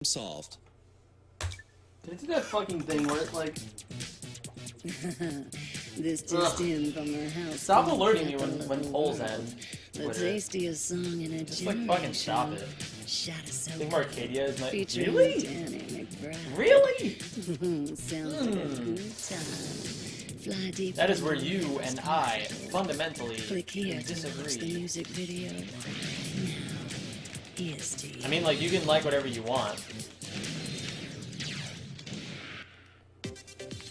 solved. Did it do that fucking thing where it's like... This just in from our house. Stop alerting me when polls end. The tastiest song in a Just like fucking stop it. Shot a soap. I think Marcadia is my... Featuring Really? Danny McBride. Really? Sounds like a good time. Fly deep. That is where you and I fundamentally Click here to watch the disagree. music video. Now, here's to you. I mean, like, you can like whatever you want.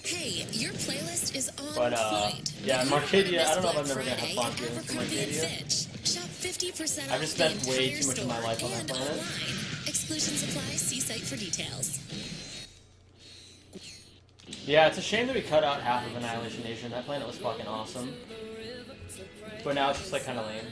Hey, your playlist is on But, point. yeah, If you Marcadia, I don't know if Black I'm ever gonna have Friday fun at doing for Abercrombie and Marcadia. Fitch. Shop 50% I've off just the spent way entire too much of my store life on that and planet. online. Exclusions apply. See site for details. Yeah, it's a shame that we cut out half of Annihilation Nation. That planet was fucking awesome. But now it's just, like, kind of lame.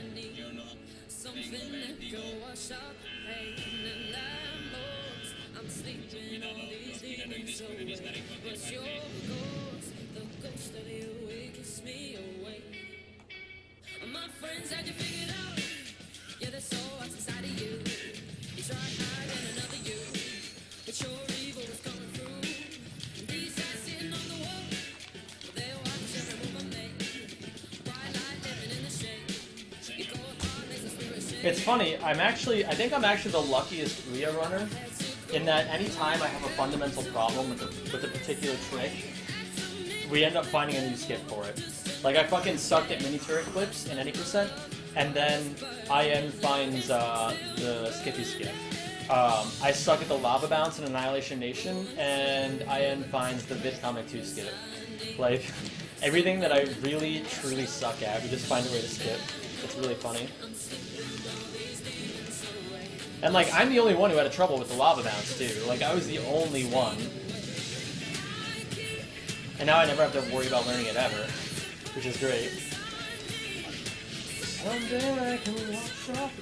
It's funny, I think I'm actually the luckiest Rhea runner, in that anytime I have a fundamental problem with a particular trick, we end up finding a new skip for it. Like, I fucking sucked at mini turret clips in any percent, and then IN finds the skippy skip. I suck at the lava bounce in Annihilation Nation, and IN finds the VidComic 2 skip. Like, everything that I really, truly suck at, we just find a way to skip. It's really funny. And, like, I'm the only one who had trouble with the lava bounce, too. Like, I was the only one. And now I never have to worry about learning it ever, which is great. Someday I can wash off.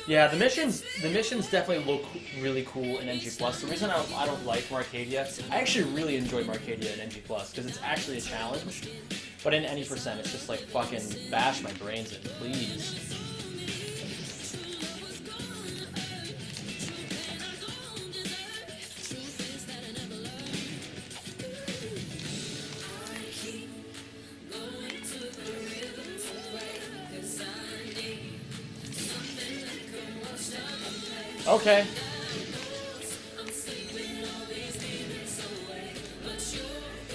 Yeah, the missions definitely look really cool in NG+. The reason I don't like Marcadia, I actually really enjoy Marcadia in NG+, because it's actually a challenge. But in any percent, it's just like fucking bash my brains in, please. Okay.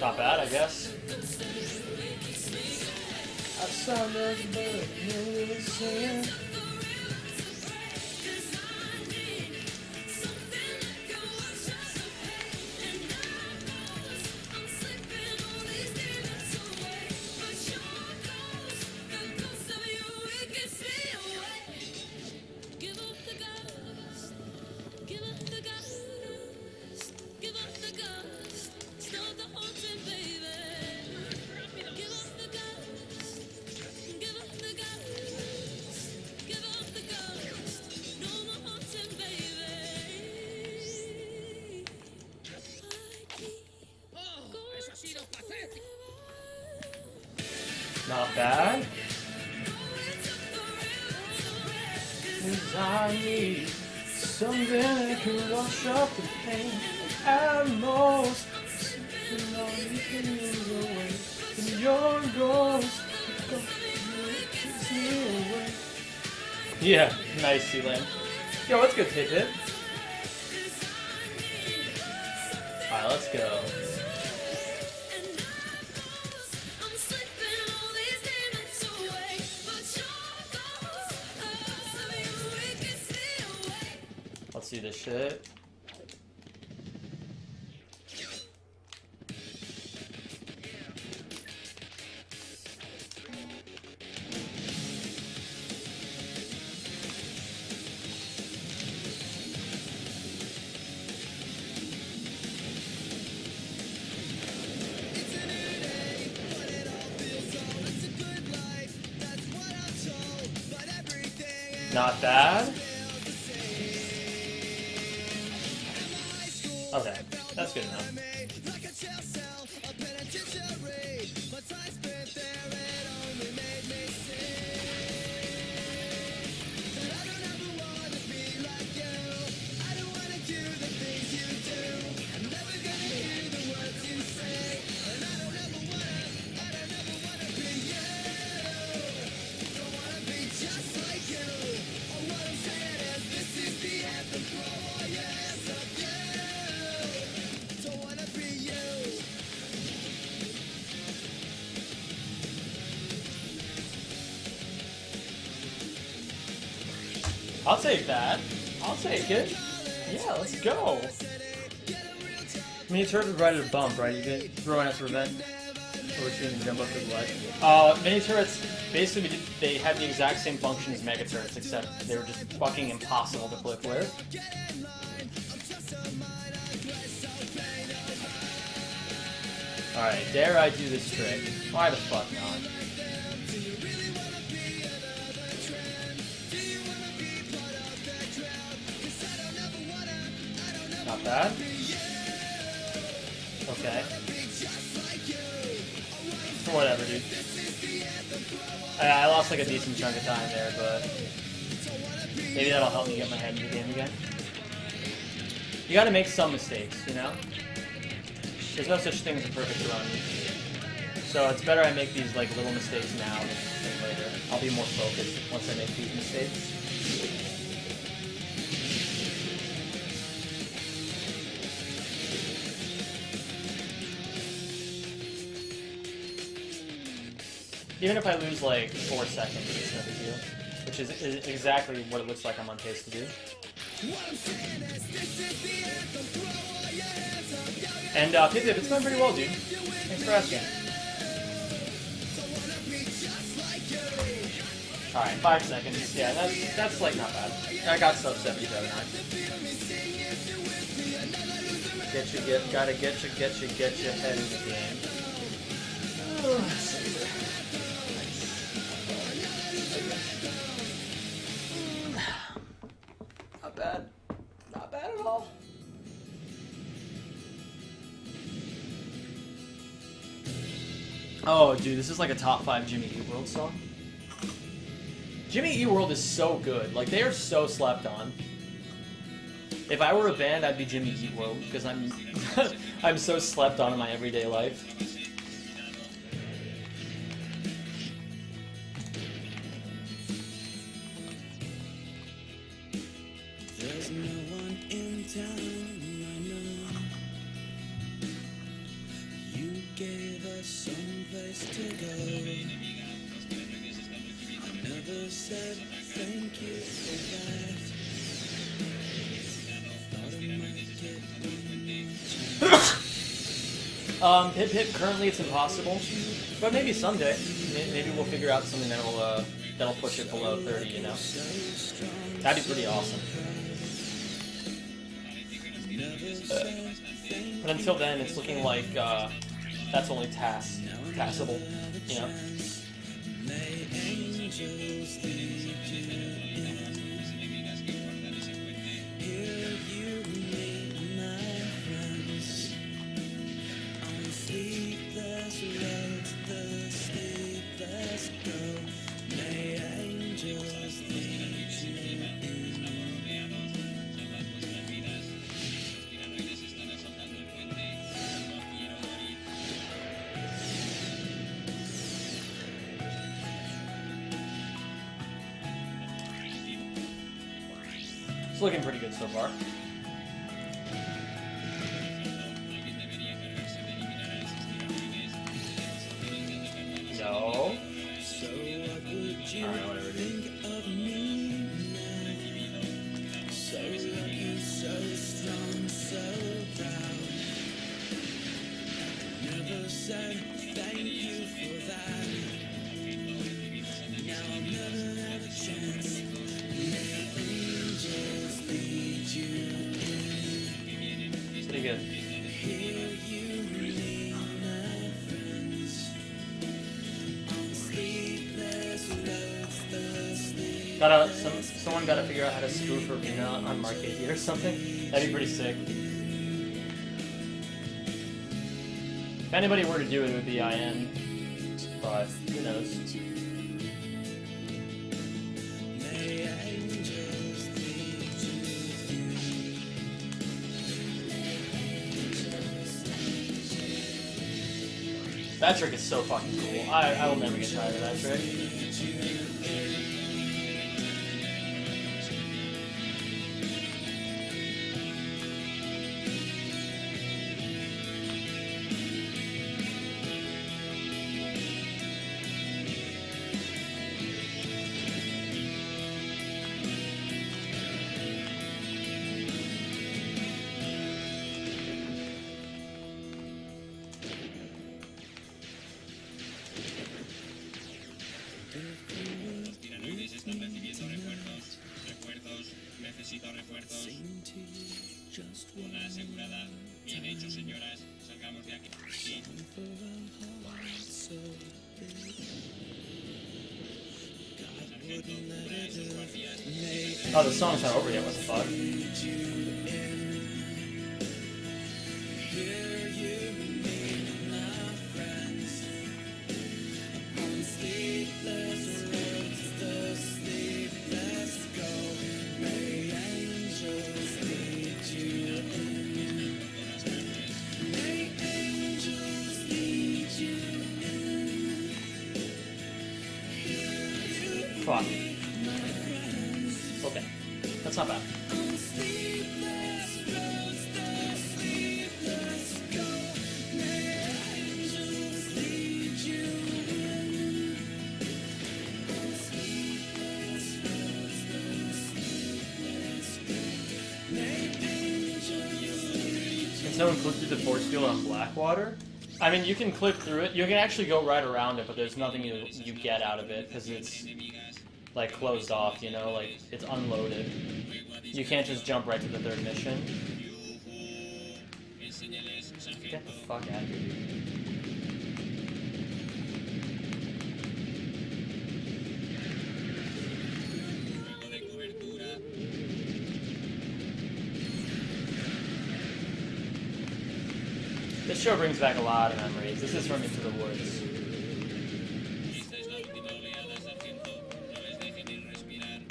Not bad, I guess. Not bad. 'Cause I need something that can wash up the pain. At most, something all you can lose away. And your ghost keeps me away. Yeah, nice, Sealand. Yo, let's go, Tit-Tit. Alright, let's go. Let's see this shit. Not bad. Okay, that's good enough. I'll take that. I'll take it. Yeah, let's go. Mini turret is right at a bump, right? You can throw an extra event. Or shooting jump up to the right. Mini turrets, basically, they have the exact same function as mega turrets, except they were just fucking impossible to clip with. Alright, dare I do this trick? Why the fuck not? Not bad. Okay. Whatever, dude. I lost like a decent chunk of time there, but maybe that'll help me get my head in the game again. You gotta make some mistakes, you know? There's no such thing as a perfect run. So it's better I make these like little mistakes now than later. I'll be more focused once I make these mistakes. Even if I lose like 4 seconds, it's no big deal. Which is exactly what it looks like I'm on pace to do. And Pip, it's going pretty well, dude. Thanks for asking. Alright, 5 seconds. Yeah, that's like not bad. I got sub 77. Gotta get you ahead in the game. Not bad. Not bad at all. Oh, dude, this is like a top 5 Jimmy Eat World song. Jimmy Eat World is so good. Like, they are so slept on. If I were a band, I'd be Jimmy Eat World, because I'm I'm so slept on in my everyday life. There's no one in town, I know. You gave us some place to go. I never said thank you for that. Thought I might get one more chance. Hip hip, currently it's impossible, but maybe someday. Maybe we'll figure out something that'll push it below 30, you know? That'd be pretty awesome. But until then, it's looking like that's only tassable, you know? It's looking pretty good so far. No. Alright, whatever, dude. Pretty good. Someone gotta figure out how to spoof Arena on Marcadia or something. That'd be pretty sick. If anybody were to do it, it would be IN. But who knows? That trick is so fucking cool. I will never get tired of that trick. Los tiranoides están recibiendo refuerzos. Refuerzos. Necesito refuerzos. Seem to you just Una asegurada. Bien hecho, señoras. Salgamos de aquí. Sí. for a heart so big. God wouldn't let it have Oh, the song's not over yet. What the fuck? made you in. Here you meet my friends. On sleepless roads, the sleepless go. May angels lead you in. May angels lead you in. Fuck. Okay. That's not bad. On sleepless roads, the sleepless go. May angels lead you in. On sleepless roads, the sleepless go. May angels lead you. Can someone click through the force field on Blackwater? I mean, you can click through it. You can actually go right around it, but there's nothing you get out of it because it's like closed off. You know, like it's unloaded. You can't just jump right to the third mission. Get the fuck out of here, dude. Juego de cobertura. This show brings back a lot of memories. This is from Into the Woods. Esta es la última oleada, sargento. No les deje ni respirar.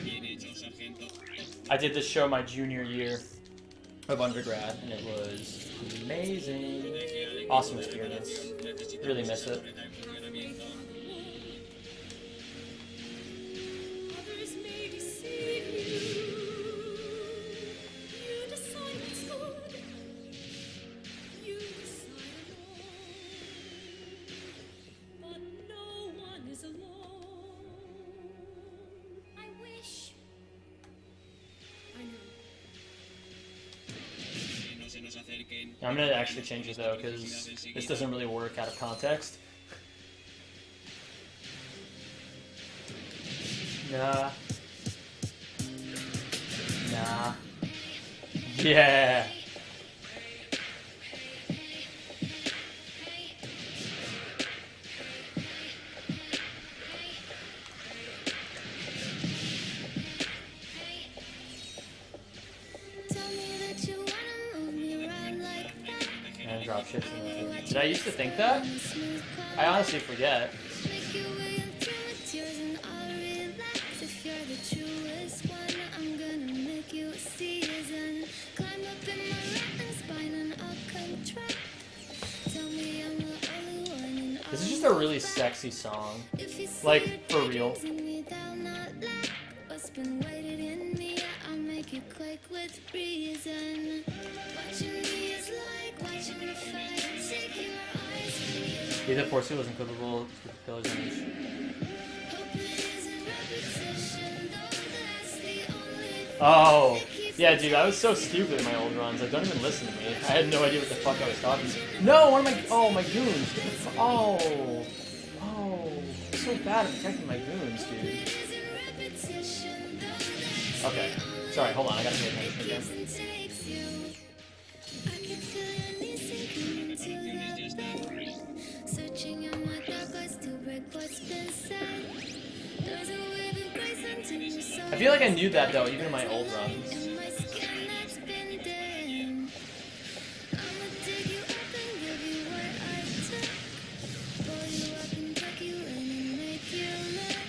Bien hecho, sargento. I did this show my junior year of undergrad, and it was amazing. Awesome experience. Really miss it. Others may deceive you. You decide what's good. You decide alone. But no one is alone. I wish. I know. Que no se nos acerquen. I'm gonna actually change it though, because this doesn't really work out of context. Nah. Nah. Yeah. Tell me that you wanna move me around like that. And drop shit. Did I used to think that? Smooth I honestly forget. Make your way up through my tears and I'll relax. If you're the truest one, I'm gonna make you a season. Climb up in my rotten spine and I'll contract. Tell me I'm the only one and This is just a really sexy song. if you see Like, it, for real. sing me down, not lack. What's been waiting in me, I'll make you quake with reason. Watching me is like watching the fire take your eyes from you. Either force field is incapable with the pillars on each. Oh, yeah, dude, I was so stupid in my old runs. Like, don't even listen to me. I had no idea what the fuck I was talking about. No, one of my, oh, my goons. Oh, I'm so bad at protecting my goons, dude. Okay, sorry, hold on, I gotta pay attention again. Searching in my dark eyes to break what's been said. There's a wave of grace until you saw I feel like I knew that, though, even in my old runs. in my skin that's been dead. I'ma dig you up and give you what I took. Pull you up and tuck you in and make you look.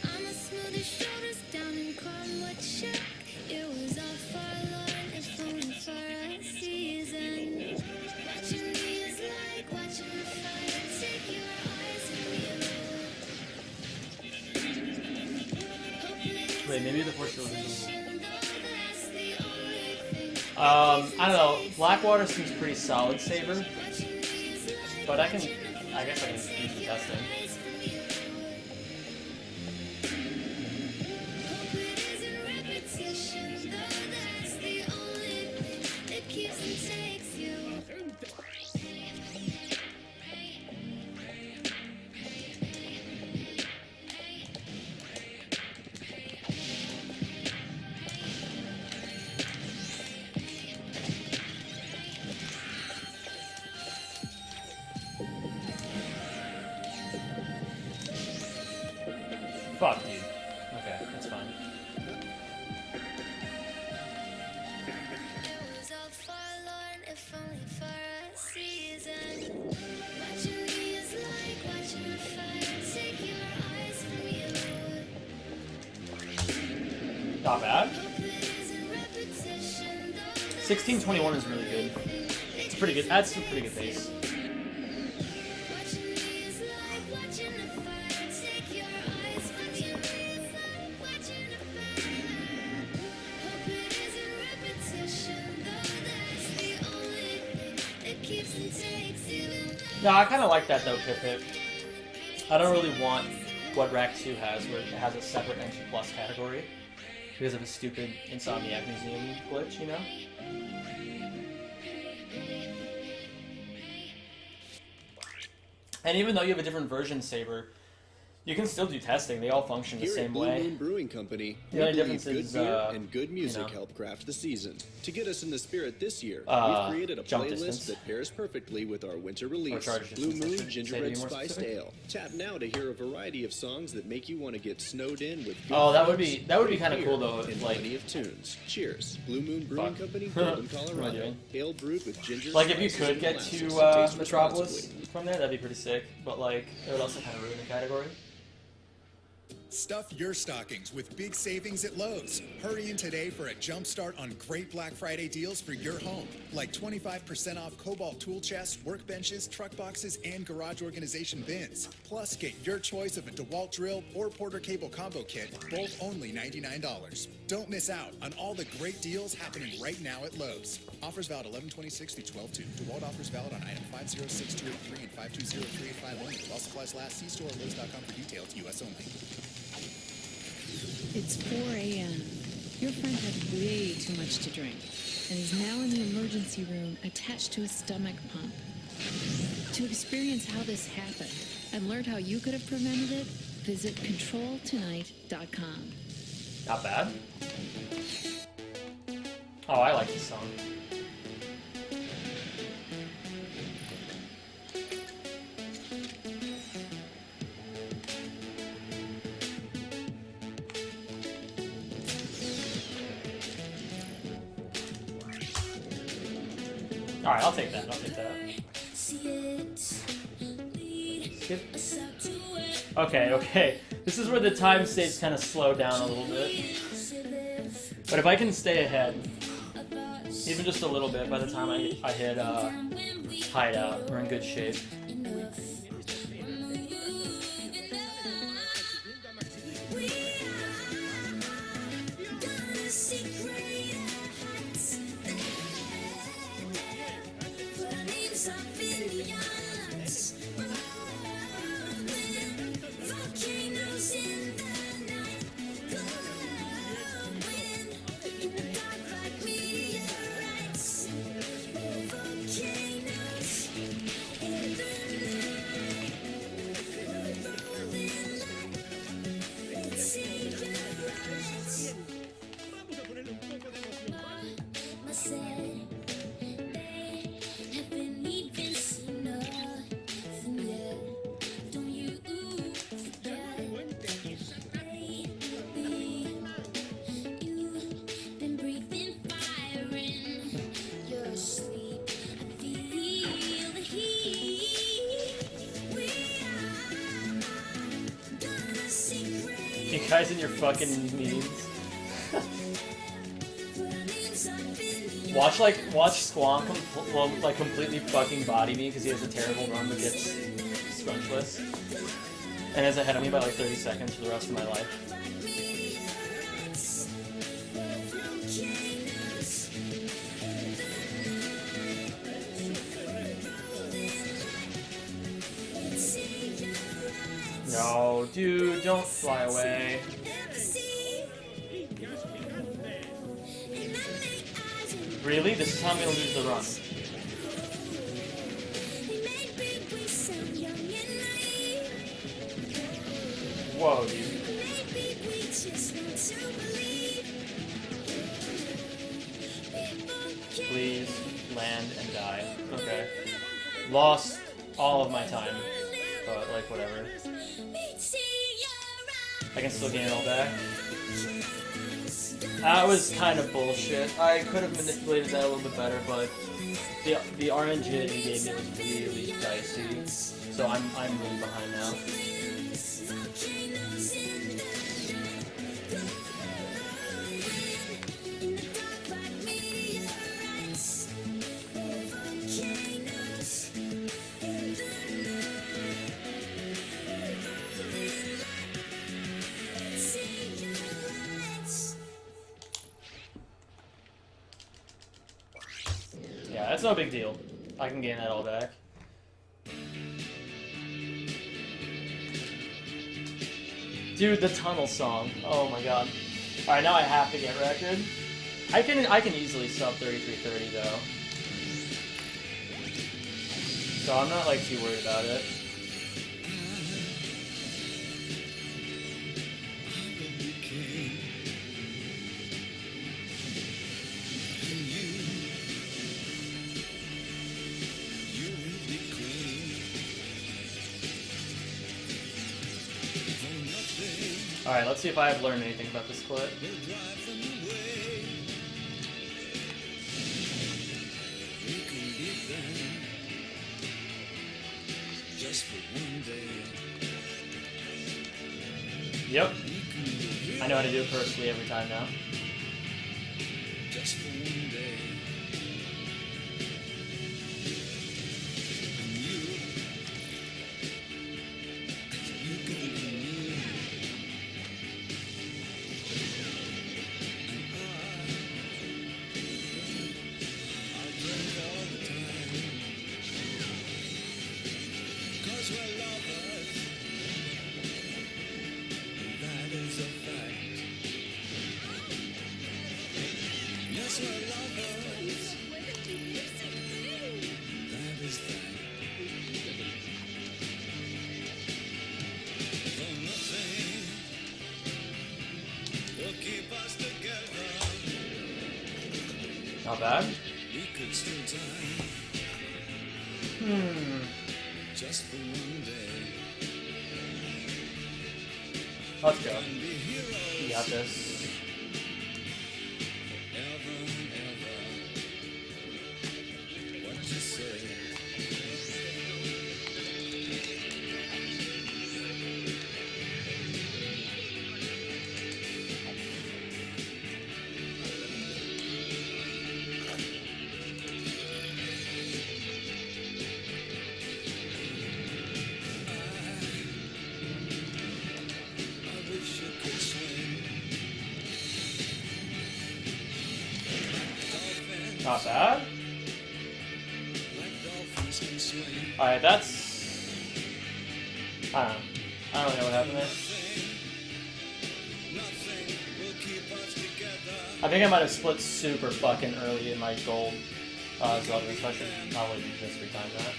I'ma smooth your shoulders down and calm what shook. It was all for Lord, if only for a season. Watching me is like watching the fire take your eyes from you. Wait, maybe the force field is invisible. That's the only thing. I don't know. Blackwater seems pretty solid saber, but I guess I can use the testing. Fuck, dude. Okay, that's fine. was all forlorn, if only for a season. Watching me is like watching the fire take your eyes from you. Not bad. Hope it isn't repetition, though 1621 is really good. It's pretty good. Adds some pretty good bass. watching me is like watching the fire take your eyes from you. Watching the fire. Hope it isn't repetition, though that's the only thing that keeps and takes you. No, I kind of like that though, Pip. I don't really want what Rack 2 has, where it has a separate NG Plus category because of a stupid Insomniac Museum glitch, you know? And even though you have a different version, Saber, you can still do testing. They all function the Here same at Blue way. Moon Brewing Company, The we only believe difference good is, beer and good music know. help craft the season. To get us in the spirit this year, we've Uh, created a jump playlist distance. that pairs perfectly with our winter release, charge Blue distance, I Moon should say to Gingerbread be more Spiced specific. Ale. Tap now to hear a variety of songs that make you want to get snowed in with good Oh, that would friends, be great kind of beer, cool though. and If, like, plenty of tunes. Cheers, Blue Moon Brewing Fuck. Company, Golden, What am I Colorado. doing? Ale brewed with ginger. like if you spices, could and get molasses. to Taste Metropolis responsibly. from there, that'd be pretty sick. But like, it would also kind of ruin the category. Stuff your stockings with big savings at Lowe's. Hurry in today for a jump start on great Black Friday deals for your home, like 25% off Cobalt tool chests, workbenches, truck boxes, and garage organization bins. Plus, get your choice of a DeWalt drill or Porter cable combo kit, both only $99. Don't miss out on all the great deals happening right now at Lowe's. Offers valid 11/26 through 12/2. DeWalt offers valid on item 506283 and 520385 only. While supplies last, see store at Lowe's.com for details. U.S. only. It's 4 a.m. Your friend had way too much to drink and is now in the emergency room attached to a stomach pump. To experience how this happened and learn how you could have prevented it, visit controltonight.com. Not bad. Oh, I like this song. Alright, I'll take that. I'll take that. Skip. Okay, okay. This is where the time saves kind of slow down a little bit. But if I can stay ahead, even just a little bit, by the time I hit hideout, we're in good shape. You guys in your fucking meetings. Watch Squonk completely fucking body me because he has a terrible run that gets scrunchless and is ahead of me by like 30 seconds for the rest of my life. No, dude, don't fly away. Really? This is how I'm gonna lose the run. Whoa, dude. Please land and die. Okay. Lost all of my time. But, like, whatever. I can still gain it all back. That was kind of bullshit. I could have manipulated that a little bit better, but the RNG that he gave me was really dicey. So I'm really behind now. Yeah, that's no big deal. I can gain that all back. Dude, the tunnel song. Oh my god. Alright, now I have to get record. I can easily sub 3330 though. So I'm not like too worried about it. Alright, let's see if I have learned anything about this clip. Yep. I know how to do it perfectly every time now. Not bad. Let's go. You got this. Not bad. Alright, that's... I don't know. I don't know what happened there. I think I might have split super fucking early in my gold Zelda, so I should probably just retime that.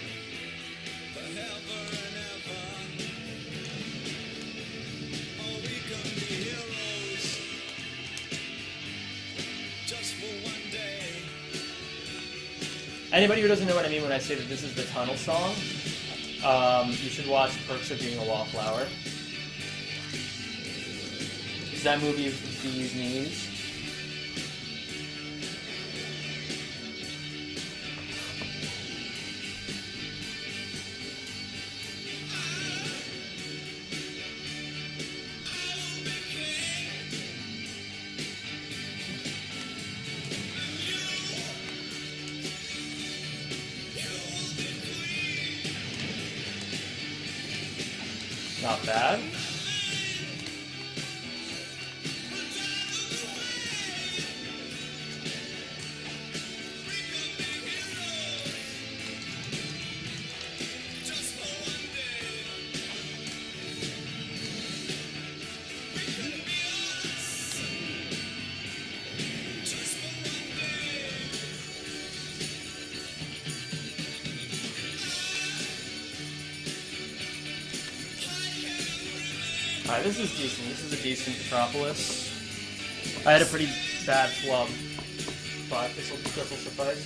Anybody who doesn't know what I mean when I say that this is the tunnel song, you should watch Perks of Being a Wallflower. Because that movie is bee's knees. Not bad. Alright, this is decent. This is a decent Metropolis. I had a pretty bad flub, but this will suffice.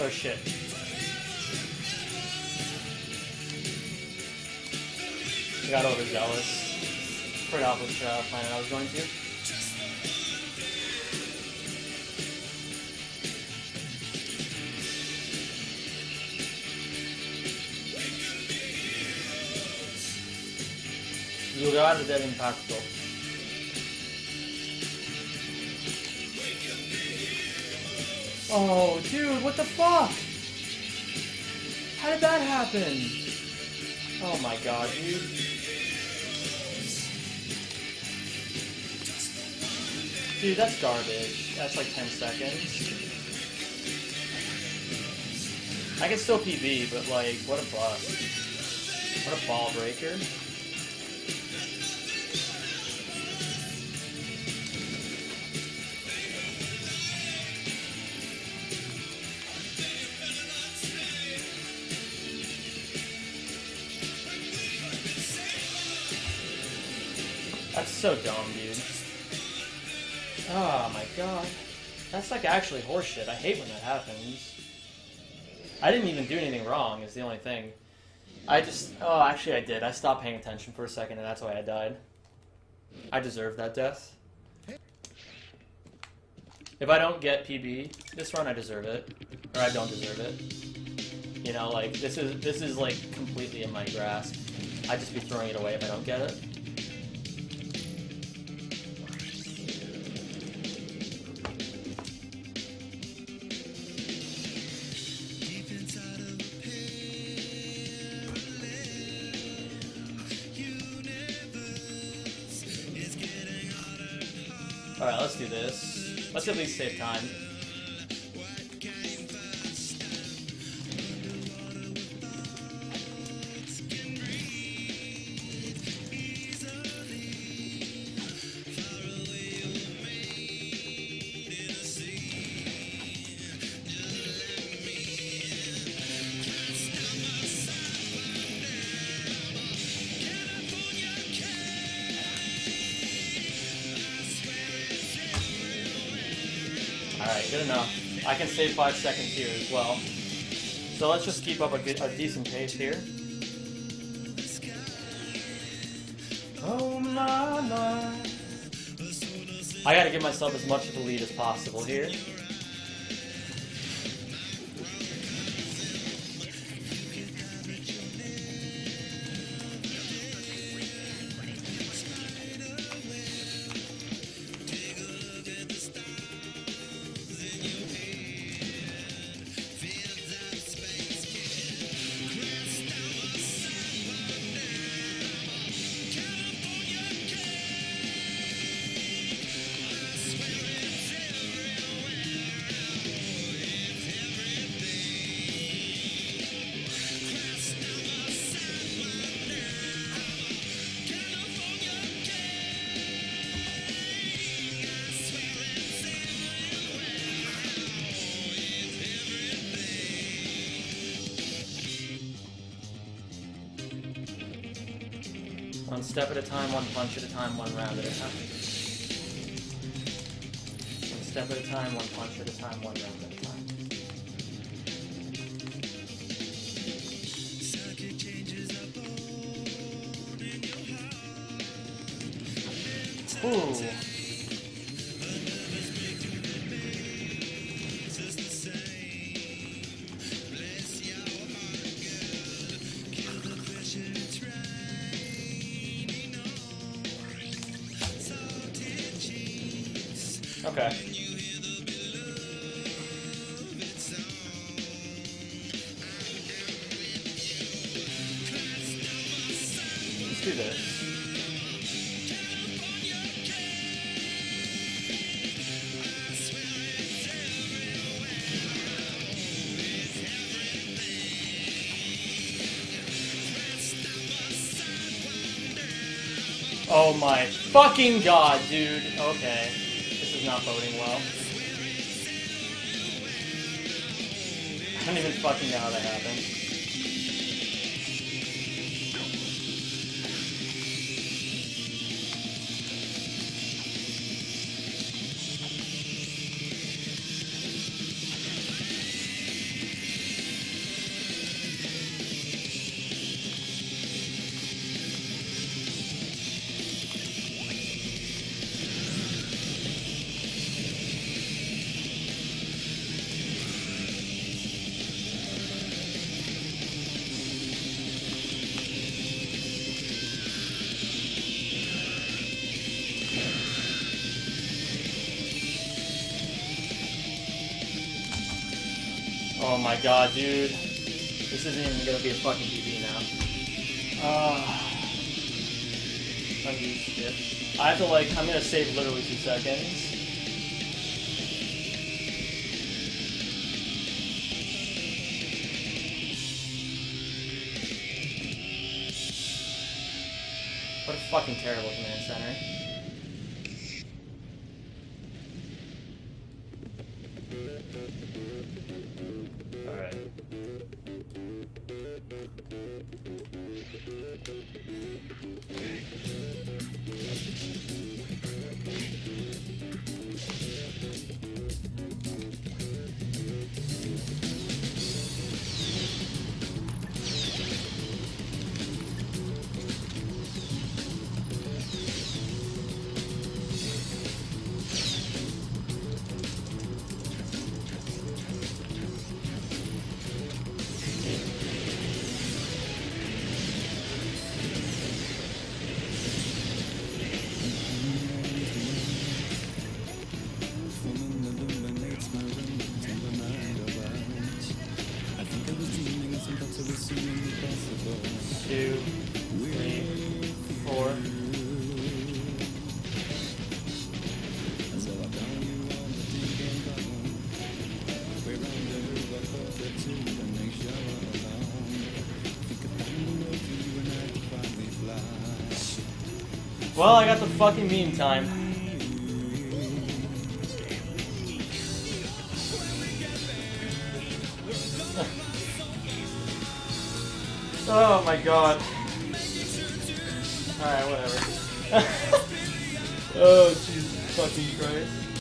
Oh shit. I got overzealous. Forgot which planet I was going to. Lugar del impacto. Oh, dude, what the fuck? How did that happen? Oh my god, dude. Dude, that's garbage. That's like 10 seconds. I can still PB, but like, what a bust. What a ball breaker. That's so dumb, dude. Oh my god. That's like actually horseshit. I hate when that happens. I didn't even do anything wrong, is the only thing. I just... Oh, actually I did. I stopped paying attention for a second and that's why I died. I deserve that death. If I don't get PB this run, I deserve it. Or I don't deserve it. You know, like, this is like completely in my grasp. I'd just be throwing it away if I don't get it. Alright, let's do this. Let's at least save time. Alright, good enough. I can save 5 seconds here as well. So let's just keep up a decent pace here. Oh my, my. I gotta give myself as much of the lead as possible here. One step at a time, one punch at a time, one round at a time. One step at a time, one punch at a time, one round at a time. Ooh. Okay. Let's do this. Oh my fucking god, dude. Okay. This is not boding well. I don't even fucking know how that happened. Oh my god, dude. This isn't even gonna be a fucking PB now. Undo shit. I have to like, I'm gonna save literally 2 seconds. What a fucking terrible command center. Alright. Two, three, four. Well, I got the fucking meme time. Oh my god. Alright, whatever. Oh, Jesus fucking Christ.